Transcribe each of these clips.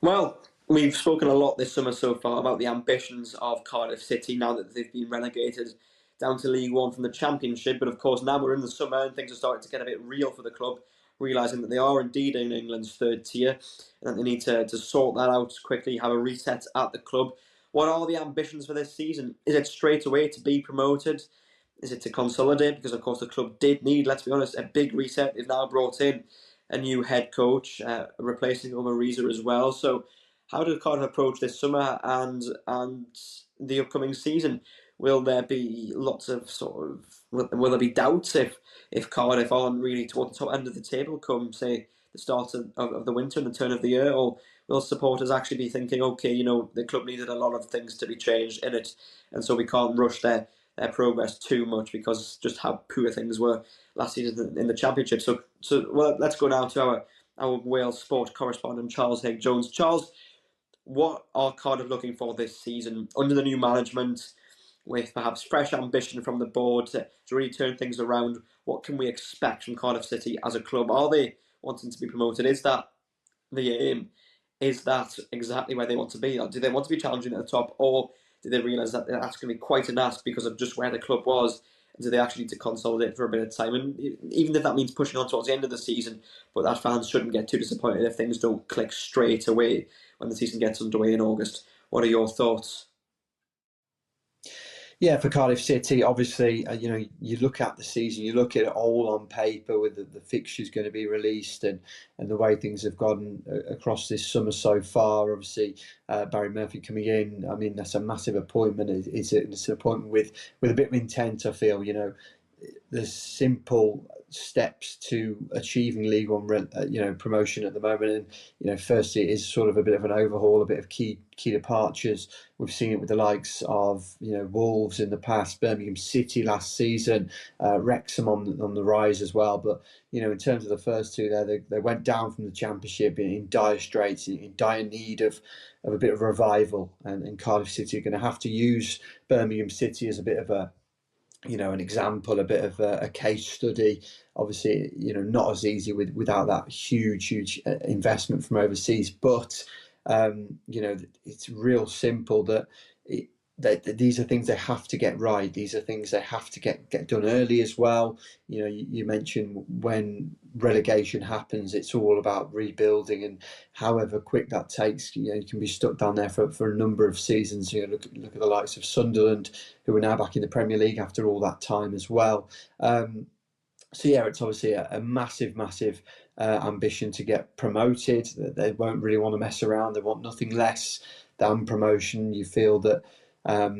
Well, we've spoken a lot this summer so far about the ambitions of Cardiff City now that they've been relegated down to League One from the Championship. But of course, now we're in the summer and things are starting to get a bit real for the club, realising that they are indeed in England's third tier and that they need to sort that out quickly, have a reset at the club. What are the ambitions for this season? Is it straight away to be promoted? Is it to consolidate? Because of course the club did need, let's be honest, a big reset. They've now brought in a new head coach, replacing Omariza as well. So, how do Cardiff approach this summer and the upcoming season? Will there be lots of will there be doubts if Cardiff aren't really toward the top end of the table come say the start of the winter and the turn of the year, or will supporters actually be thinking, okay, the club needed a lot of things to be changed in it, and so we can't rush their progress too much because just how poor things were last season in the Championship. So well, let's go now to our Wales sport correspondent, Charles Hague-Jones. Charles, what are Cardiff looking for this season under the new management, with perhaps fresh ambition from the board to really turn things around? What can we expect from Cardiff City as a club? Are they wanting to be promoted? Is that the aim? Is that exactly where they want to be? Or do they want to be challenging at the top, or did they realise that that's going to be quite an ask because of just where the club was? And do they actually need to consolidate for a bit of time? And even if that means pushing on towards the end of the season, but that fans shouldn't get too disappointed if things don't click straight away when the season gets underway in August. What are your thoughts? Yeah, for Cardiff City, obviously, you look at the season, you look at it all on paper with the fixtures going to be released and the way things have gone across this summer so far. Obviously, Barry Murphy coming in, I mean, that's a massive appointment. It's an appointment with a bit of intent, I feel. There's simple steps to achieving League One, promotion at the moment. And firstly, it is sort of a bit of an overhaul, a bit of key departures. We've seen it with the likes of Wolves in the past, Birmingham City last season, Wrexham on the rise as well. But in terms of the first two, there they went down from the Championship in dire straits, in dire need of a bit of revival. And Cardiff City are going to have to use Birmingham City as a bit of an example, a bit of a case study. Obviously, not as easy without that huge investment from overseas. But it's real simple that these are things they have to get right. These are things they have to get done early as well. You mentioned when relegation happens, it's all about rebuilding, and however quick that takes, you can be stuck down there for a number of seasons. Look at the likes of Sunderland, who are now back in the Premier League after all that time as well. So yeah, it's obviously a massive ambition to get promoted. They won't really want to mess around. They want nothing less than promotion. You feel that at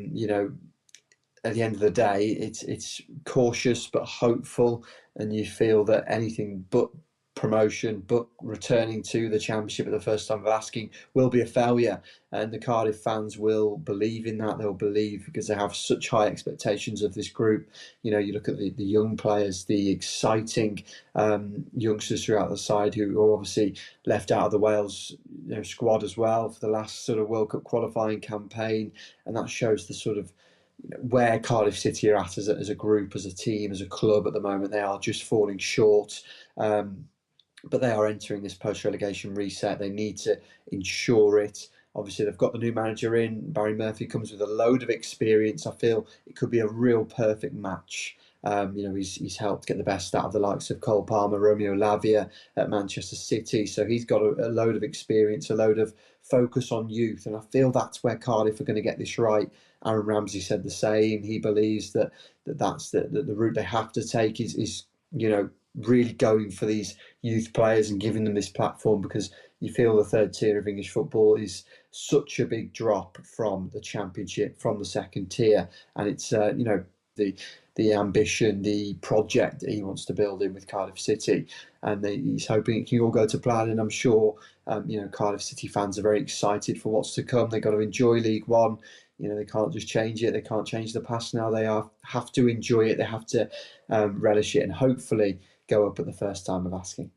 the end of the day, it's cautious but hopeful, and you feel that anything but promotion, but returning to the Championship at the first time of asking, will be a failure. And the Cardiff fans will believe in that. They'll believe because they have such high expectations of this group. You look at the young players, the exciting youngsters throughout the side who are obviously left out of the Wales squad as well for the last sort of World Cup qualifying campaign, and that shows the sort of where Cardiff City are at as a group, as a team, as a club at the moment. They are just falling short. But they are entering this post-relegation reset. They need to ensure it. Obviously, they've got the new manager in. Barry Murphy comes with a load of experience. I feel it could be a real perfect match. He's helped get the best out of the likes of Cole Palmer, Romeo Lavia at Manchester City. So he's got a load of experience, a load of focus on youth. And I feel that's where Cardiff are going to get this right. Aaron Ramsey said the same. He believes that's the route they have to take is really going for these youth players and giving them this platform, because you feel the third tier of English football is such a big drop from the Championship, from the second tier, and it's the ambition, the project that he wants to build in with Cardiff City, and he's hoping it can all go to plan. And I'm sure Cardiff City fans are very excited for what's to come. They've got to enjoy League One. They can't just change it. They can't change the past now. They have to enjoy it. They have to relish it, and hopefully go up at the first time of asking.